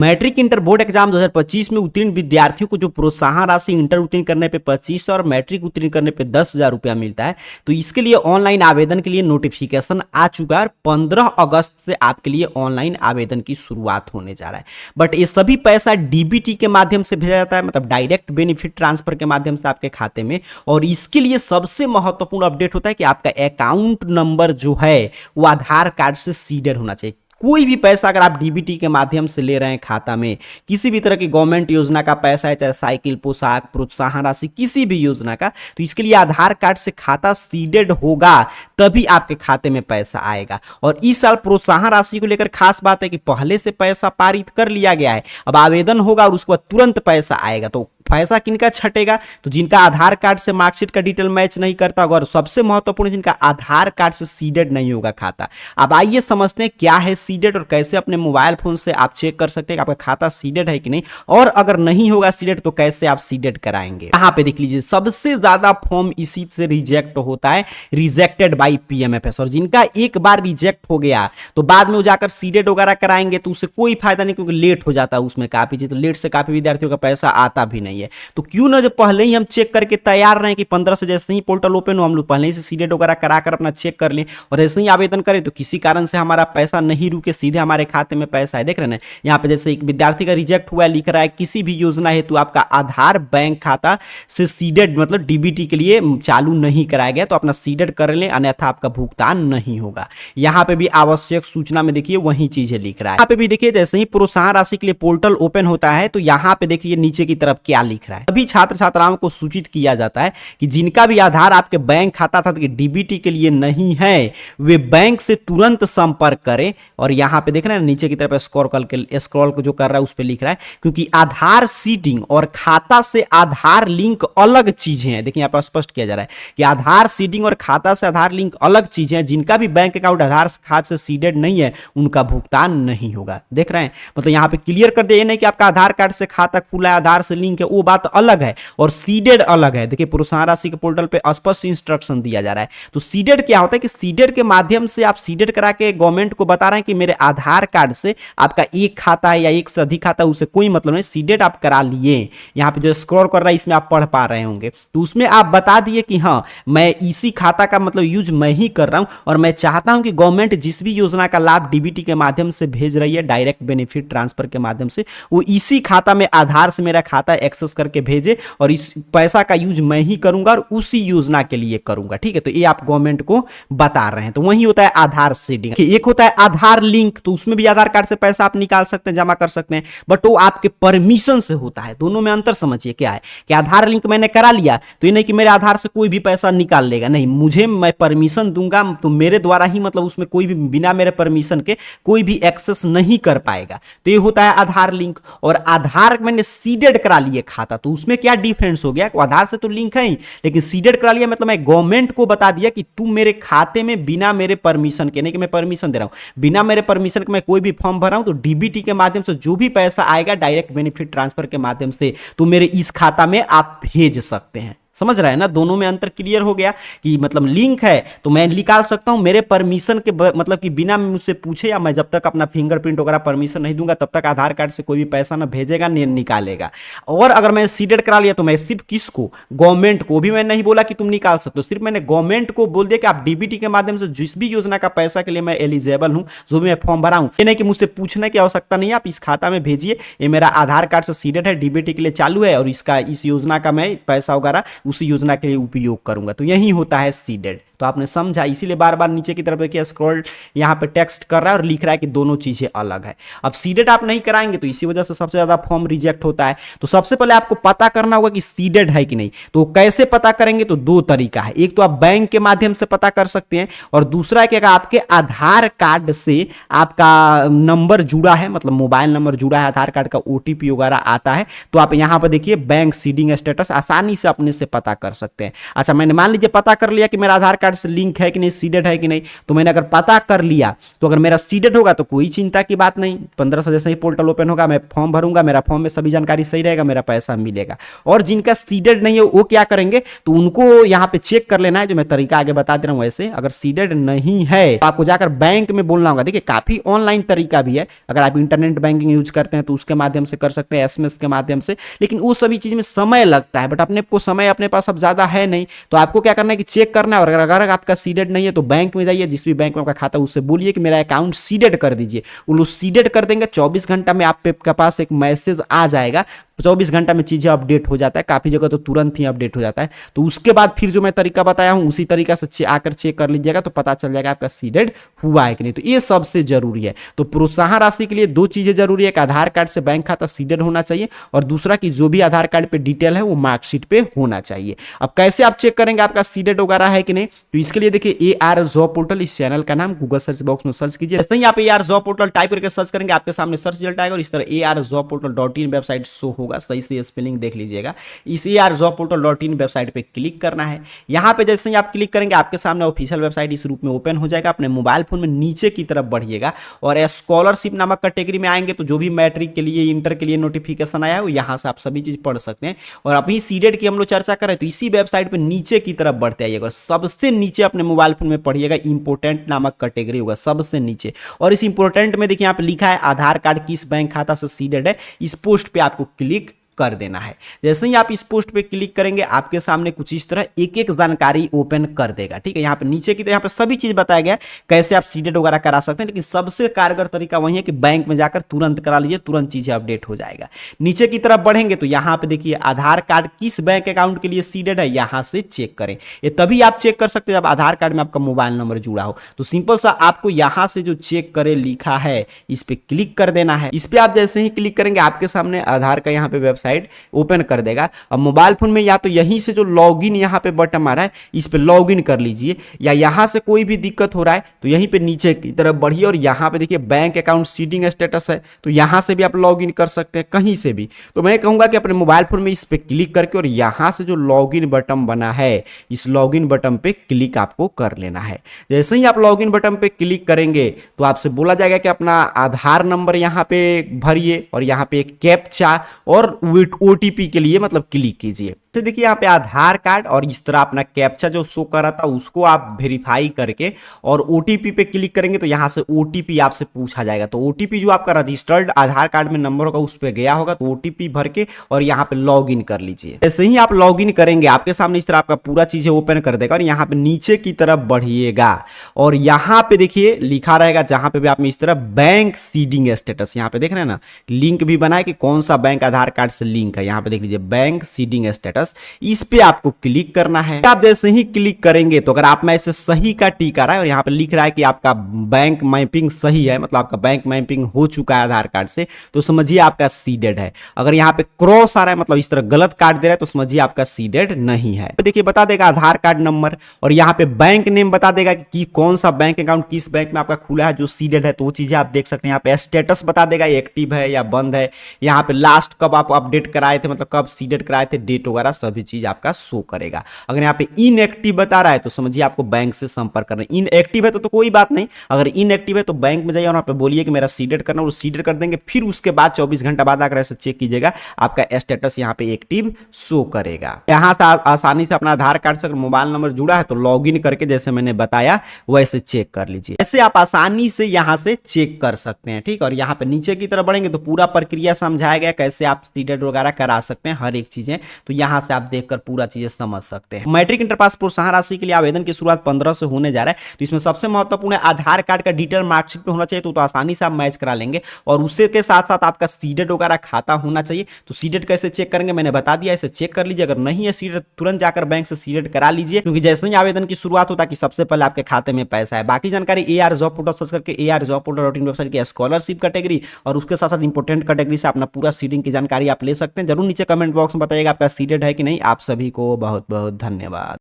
Matric inter board exam 2025 में उत्तीर्ण विद्यार्थियों को जो प्रोत्साहन राशि इंटर उत्तीर्ण करने पे 2500 और मैट्रिक उत्तीर्ण करने पे 10,000 रुपया मिलता है, तो इसके लिए ऑनलाइन आवेदन के लिए नोटिफिकेशन आ चुका है और 15 अगस्त से आपके लिए ऑनलाइन आवेदन की शुरुआत होने जा रहा है। बट ये सभी पैसा डीबीटी के माध्यम से भेजा जाता है, मतलब डायरेक्ट बेनिफिट ट्रांसफर के माध्यम से आपके खाते में। और इसके लिए सबसे महत्वपूर्ण अपडेट होता है कि आपका अकाउंट नंबर जो है वो आधार कार्ड से सीडेड होना चाहिए। कोई भी पैसा अगर आप डीबीटी के माध्यम से ले रहे हैं खाता में, किसी भी तरह की गवर्नमेंट योजना का पैसा है, चाहे साइकिल, पोशाक, प्रोत्साहन राशि, किसी भी योजना का, तो इसके लिए आधार कार्ड से खाता सीडेड होगा तभी आपके खाते में पैसा आएगा। और इस साल प्रोत्साहन राशि को लेकर खास बात है कि पहले से पैसा पारित कर लिया गया है, अब आवेदन होगा और उसके बाद तुरंत पैसा आएगा। तो पैसा किनका छटेगा? तो जिनका आधार कार्ड से मार्कशीट का डिटेल मैच नहीं करता होगा, और सबसे महत्वपूर्ण जिनका आधार कार्ड से सीडेड नहीं होगा खाता। अब आइए समझते हैं क्या है सीडेड और कैसे अपने मोबाइल फोन से आप चेक कर सकते हैं कि आपका खाता सीडेड है कि नहीं, और अगर नहीं होगा सीडेड तो कैसे आप सीडेड कराएंगे। यहाँ पे देख लीजिए, सबसे ज्यादा फॉर्म इसी से रिजेक्ट होता है, रिजेक्टेड बाई पीएमएफएस। और जिनका एक बार रिजेक्ट हो गया तो बाद में जाकर सीडेड वगैरह कराएंगे तो उससे कोई फायदा नहीं, क्योंकि लेट हो जाता है उसमें काफी, तो लेट से काफी विद्यार्थियों का पैसा आता भी नहीं है। तो क्यों ना जो पहले ही हम चेक करके तैयार रहे कि 15 से जैसे ही पोर्टल ओपन हो हम लोग पहले ही से सीडेड वगैरह कराकर अपना चेक कर लें और जैसे ही आवेदन करें, तो किसी कारण से हमारा पैसा नहीं रुके, सीधे हमारे खाते में पैसा है। देख रहे हैं यहाँ पे जैसे एक विद्यार्थी का रिजेक्ट हुआ है, लिख रहा है किसी भी योजना हेतु आपका आधार बैंक खाता से सीडेड मतलब डीबीटी के लिए चालू नहीं कराया गया, तो अपना सीडेड कर लें, अन्यथा आपका भुगतान नहीं होगा। यहाँ पे भी आवश्यक सूचना में देखिए वही चीजें लिख रहा है। यहाँ पे भी देखिए जैसे ही प्रोत्साहन राशि के लिए पोर्टल ओपन होता है तो यहाँ पे देखिए नीचे की तरफ क्या लिख रहा है। सभी छात्र छात्राओं को सूचित किया जाता है कि जिनका भी आधार आपके बैंक खाता था डीबीटी के लिए नहीं है, वे बैंक से तुरंत संपर्क करें। और यहाँ पे देख रहे हैं नीचे की तरफ स्क्रॉल जो कर रहा है उस पर लिख रहा है, क्योंकि आधार सीडिंग और खाता से आधार लिंक अलग चीजें हैं। देखिए यहाँ पर स्पष्ट किया जा रहा है कि आधार सीडिंग और खाता से आधार लिंक अलग चीजें हैं। जिनका भी बैंक अकाउंट आधार खाते से सीडेड नहीं है उनका भुगतान नहीं होगा। देख रहे हैं, मतलब यहाँ पे क्लियर कर दिया नहीं कि आपका आधार कार्ड से खाता खुला है, आधार से लिंक है, वो बात अलग है और सीडेड अलग है। देखिए प्रोत्साहन राशि के पोर्टल पे स्पष्ट इंस्ट्रक्शन दिया जा रहा है। तो सीडेड क्या होता है कि सीडेड के माध्यम से आप सीडेड करा के गवर्नमेंट को बता रहे हैं कि मेरे आधार कार्ड से आपका एक खाता है या एक से अधिक खाता, उसे कोई मतलब नहीं, सीडेड आप करा लिए। यहाँ पे जो स्क्रॉल कर रहा है इसमें आप पढ़ पा रहे होंगे, तो उसमें आप बता दिए कि हाँ मैं इसी खाता का मतलब यूज मैं ही कर रहा हूं और मैं चाहता हूं कि गवर्नमेंट जिस भी योजना का लाभ डीबीटी के माध्यम से भेज रही है, डायरेक्ट बेनिफिट ट्रांसफर के माध्यम से, वो इसी खाता में आधार से मेरा खाता एक्सेस करके भेजे और इस पैसा का यूज मैं ही करूंगा और उसी योजना के लिए करूंगा। ठीक है, तो ये आप गवर्नमेंट को बता रहे हैं। तो वही होता है आधार सीडिंग। एक होता है आधार लिंक, तो उसमें भी आधार कार्ड से पैसा आप निकाल सकते हैं, जमा कर सकते हैं, बट वो आपके परमिशन से होता है। दोनों में अंतर समझिए क्या है कि आधार लिंक मैंने करा लिया तो ये नहीं कि मेरे आधार से कोई भी पैसा निकाल लेगा, नहीं, मुझे मैं परमिशन दूंगा तो मेरे द्वारा ही मतलब उसमें कोई भी बिना मेरे परमिशन के कोई भी एक्सेस नहीं कर पाएगा। तो ये होता है आधार लिंक। और आधार मैंने सीडेड करा लिए खाता, तो उसमें क्या डिफरेंस हो गया, आधार से तो लिंक है ही लेकिन सीडेड करा लिया मतलब मैं गवर्नमेंट को बता दिया कि तू मेरे खाते में बिना मेरे परमिशन के, नहीं कि मैं परमिशन दे रहा हूं, बिना मेरे परमिशन के मैं कोई भी फॉर्म भर रहा हूं, तो डीबीटी के माध्यम से जो भी पैसा आएगा डायरेक्ट बेनिफिट ट्रांसफर के माध्यम से तो मेरे इस खाता में आप भेज सकते हैं। समझ रहे हैं ना, दोनों में अंतर क्लियर हो गया कि मतलब लिंक है तो मैं निकाल सकता हूं मेरे परमिशन के मतलब कि बिना मुझसे पूछे, या मैं जब तक अपना फिंगरप्रिंट वगैरह परमिशन नहीं दूंगा तब तक आधार कार्ड से कोई भी पैसा ना भेजेगा ना निकालेगा। और अगर मैं सीडेड करा लिया तो मैं सिर्फ किसको, गवर्नमेंट को भी मैं नहीं बोला कि तुम निकाल सकते हो, सिर्फ मैंने गवर्नमेंट को बोल दिया कि आप डीबीटी के माध्यम से जिस भी योजना का पैसा के लिए मैं एलिजिबल हूं, जो भी मैं फॉर्म भरा हूं, ये नहीं कि मुझसे पूछने की आवश्यकता नहीं है, आप इस खाता में भेजिए, ये मेरा आधार कार्ड से सीडेड है, डीबीटी के लिए चालू है और इसका इस योजना का मैं पैसा वगैरह उसी योजना के लिए उपयोग करूंगा। तो यही होता है सीडेड। तो आपने समझा, इसीलिए बार बार नीचे की तरफ देखिए स्क्रॉल यहाँ पे टेक्स्ट कर रहा है और लिख रहा है कि दोनों चीजें अलग है। अब सीडेड आप नहीं कराएंगे तो इसी वजह से सबसे ज्यादा फॉर्म रिजेक्ट होता है। तो सबसे पहले आपको पता करना होगा कि सीडेड है कि नहीं। तो कैसे पता करेंगे, तो दो तरीका है, एक तो आप बैंक के माध्यम से पता कर सकते हैं और दूसरा है कि अगर आपके आधार कार्ड से आपका नंबर जुड़ा है, मतलब मोबाइल नंबर जुड़ा है, आधार कार्ड का ओटीपी वगैरह आता है, तो आप यहाँ पर देखिए बैंक सीडिंग स्टेटस आसानी से अपने से पता कर सकते हैं। अच्छा, मैंने मान लीजिए पता कर लिया कि मेरा आधार कार्ड कार्ड से लिंक है कि नहीं, सीडेड है कि नहीं। तो मैंने अगर पता कर लिया तो अगर मेरा सीडेड होगा तो कोई चिंता की बात नहीं, 15 से जैसे ही पोर्टल ओपन होगा मैं फॉर्म भरूंगा, मेरा फॉर्म में सभी जानकारी सही रहेगा, मेरा पैसा मिलेगा। और जिनका सीडेड नहीं है वो क्या करेंगे, तो उनको यहाँ पे चेक कर लेना है, जो मैं तरीका आगे बता दे रहा हूँ। वैसे अगर सीडेड नहीं है तो आपको जाकर बैंक में बोलना होगा। देखिए काफी ऑनलाइन तरीका भी है, अगर आप इंटरनेट बैंकिंग यूज करते हैं तो उसके माध्यम से कर सकते हैं, एसएमएस के माध्यम से, लेकिन उस सभी चीज में समय लगता है। बट अपने को समय अपने पास अब ज्यादा है नहीं, तो आपको क्या करना है कि चेक करना है। और अगर आपका सीडेड नहीं है तो बैंक में जाइए, जिस भी बैंक में आपका खाता है उससे बोलिए कि मेरा अकाउंट सीडेड कर दीजिए, वो लोग सीडेड कर देंगे। 24 घंटा में आपके पास एक मैसेज आ जाएगा, 24 घंटा में चीजें अपडेट हो जाता है, काफी जगह तो तुरंत ही अपडेट हो जाता है। तो उसके बाद फिर जो मैं तरीका बताया हूं उसी तरीका से आकर चेक कर लीजिएगा, तो पता चल जाएगा आपका सीडेड हुआ है कि नहीं। तो ये सबसे जरूरी है। तो प्रोत्साहन राशि के लिए दो चीजें जरूरी है, आधार कार्ड से बैंक खाता सीडेड होना चाहिए, और दूसरा कि जो भी आधार कार्ड पे डिटेल है वो मार्कशीट पे होना चाहिए। अब कैसे आप चेक करेंगे आपका सीडेड वगैरह है कि नहीं, तो इसके लिए देखिए AR जॉब पोर्टल, इस चैनल का नाम गूगल सर्च बॉक्स में सर्च कीजिए। जैसे ही आप AR जॉब पोर्टल टाइप करके सर्च करेंगे आपके सामने सर्च रिजल्ट आएगा, और इस तरह arjobportal.in वेबसाइट शो होगा। सही से स्पेलिंग देख लीजिएगा। इस arjobportal.in वेबसाइट पे क्लिक करना है। यहां पे जैसे ही आप क्लिक करेंगे आपके सामने ऑफिशियल वेबसाइट इस रूप में ओपन हो जाएगा। अपने मोबाइल फोन में नीचे की तरफ बढ़िएगा और स्कॉलरशिप नामक कैटेगरी में आएंगे, तो जो भी मैट्रिक के लिए, इंटर के लिए नोटिफिकेशन आया है वो यहां से आप सभी चीज पढ़ सकते हैं। और अभी सीडेड की हम लोग चर्चा करें तो इसी वेबसाइट पे नीचे की तरफ बढ़ते आइएगा, सबसे नीचे अपने मोबाइल फोन में पढ़िएगा इंपोर्टेंट नामक कैटेगरी होगा सबसे नीचे। और इस इंपोर्टेंट में देखिए यहाँ पे लिखा है आधार कार्ड किस बैंक खाता से सीडेड है, इस पोस्ट पे आपको क्लिक कर देना है। जैसे ही आप इस पोस्ट पे क्लिक करेंगे आपके सामने कुछ इस तरह एक एक जानकारी ओपन कर देगा। ठीक है, यहाँ पे नीचे की तरह यहाँ पे सभी चीज बताया गया कैसे आप सीडेड वगैरह करा सकते हैं, लेकिन सबसे कारगर तरीका वही है कि बैंक में जाकर तुरंत करा लीजिए, तुरंत चीजें अपडेट हो जाएगा। नीचे की तरफ बढ़ेंगे तो यहाँ पे देखिए आधार कार्ड किस बैंक अकाउंट के लिए सीडेड है, यहां से चेक करें। ये तभी आप चेक कर सकते हैं जब आधार कार्ड में आपका मोबाइल नंबर जुड़ा हो। तो सिंपल सा आपको यहां से जो चेक करे लिखा है इस पे क्लिक कर देना है। इस पे आप जैसे ही क्लिक करेंगे आपके सामने आधार का यहाँ पे वेबसाइट ओपन कर देगा। अब मोबाइल फोन में या तो यहीं से जो लॉगिन यहाँ पे बटन आ रहा है इस पे लॉगिन कर लीजिए, या यहां से कोई भी दिक्कत हो रहा है तो यहीं पे नीचे की तरफ बढ़िए और यहाँ पे देखिए बैंक अकाउंट सीडिंग स्टेटस है, तो यहां से भी आप लॉगिन कर सकते हैं कहीं से भी। तो मैं कहूंगा कि अपने मोबाइल फोन में इस पे क्लिक करके और यहां से जो लॉगिन बटन बना है इस लॉगिन बटन पे क्लिक आपको कर लेना है। जैसे ही आप लॉगिन बटन पे क्लिक करेंगे तो आपसे बोला जाएगा कि अपना आधार नंबर यहाँ पे भरिए और यहाँ पे कैप्चा और ओटीपी के लिए मतलब क्लिक कीजिए। तो देखिए यहाँ पे आधार कार्ड और इस तरह अपना कैप्चा जो शो कर रहा था उसको आप वेरीफाई करके और ओटीपी पे क्लिक करेंगे तो यहाँ से ओटीपी आपसे पूछा जाएगा। तो ओटीपी जो आपका रजिस्टर्ड आधार कार्ड में नंबर होगा उस पर गया होगा, तो ओटीपी भर के और यहाँ पे लॉग इन कर लीजिए। जैसे ही आप लॉग इन करेंगे आपके सामने इस तरह आपका पूरा चीजें ओपन कर देगा और यहाँ पे नीचे की तरफ बढ़िएगा और यहाँ पे देखिए लिखा रहेगा जहां पे भी आप इस तरह बैंक सीडिंग स्टेटस, यहाँ पे देख रहे हैं ना लिंक भी बनाए कि कौन सा बैंक आधार कार्ड से लिंक है, यहाँ पे देख लीजिए बैंक सीडिंग स्टेटस, इस पे आपको क्लिक करना है। आप जैसे ही क्लिक करेंगे तो अगर आप में से सही का टिक आ रहा है और यहाँ पे लिख रहा है कि आपका बैंक मैपिंग सही है, मतलब आपका बैंक मैपिंग हो चुका है आधार कार्ड से, तो समझिए आपका सीडेड है। अगर यहाँ पे क्रॉस आ रहा है मतलब इस तरह गलत काट दे रहा है तो समझिए आपका सीडेड नहीं है। तो देखिए बता देगा आधार कार्ड नंबर और यहाँ पे बैंक नेम बता देगा कि कौन सा बैंक अकाउंट किस बैंक में आपका खुला है जो सीडेड है, तो वो चीजें आप देख सकते हैं। यहाँ पे स्टेटस बता देगा एक्टिव है या बंद है, यहाँ पे लास्ट कब आप अपडेट कराए थे मतलब कब सीडेड कराए थे, डेट वगैरह सभी चीज आपका शो करेगा। अगर यहाँ पे इनएक्टिव बता रहा है तो समझिए आपको बैंक से संपर्क करना है। इनएक्टिव है तो कोई बात नहीं, अगर इनएक्टिव है तो बैंक में जाइए और वहाँ पे बोलिए कि मेरा सीडेड करना, वो सीडेड कर देंगे। फिर उसके बाद 24 घंटा बाद आकर ऐसे चेक कीजिएगा आपका स्टेटस यहाँ पे एक्टिव शो करेगा। यहाँ से आसानी से अपना आधार कार्ड से अगर मोबाइल नंबर जुड़ा है तो लॉग इन करके जैसे मैंने बताया वैसे चेक कर लीजिए। ऐसे आप आसानी से यहाँ से चेक कर सकते हैं। ठीक, और यहाँ पे नीचे की तरफ बढ़ेंगे तो पूरा प्रक्रिया समझाया गया कैसे आप सीडेड वगैरह करा सकते हैं, हर एक चीजें, तो यहाँ से आप देखकर पूरा चीजें समझ सकते हैं। मैट्रिक इंटर पास प्रोत्साहन राशि के लिए आवेदन की शुरुआत 15 से होने जा रहा है, तो इसमें सबसे महत्वपूर्ण है आधार कार्ड का डिटेल मार्कशीट पे होना चाहिए, तो आसानी से आप मैच करा लेंगे। और उससे के साथ साथ आपका सीडेड वगैरह खाता होना चाहिए। तो सीडेड कैसे चेक करेंगे मैंने बता दिया, इसे चेक कर लीजिए। अगर नहीं है सीडेड तुरंत जाकर बैंक से सीडेड करा लीजिए, क्योंकि जैसे ही आवेदन की शुरुआत होता है कि सबसे पहले आपके खाते में पैसा है। बाकी जानकारी AR जॉब पोर्टल सर्च करके arjobportal.in वेबसाइट की स्कॉलरशिप कैटेगरी और उसके साथ साथ इंपोर्टेंट कैटेगरी से अपना पूरा सीडिंग की जानकारी आप ले सकते हैं। जरूर नीचे कमेंट बॉक्स में बताइएगा आपका सीडेड है कि नहीं। आप सभी को बहुत बहुत धन्यवाद।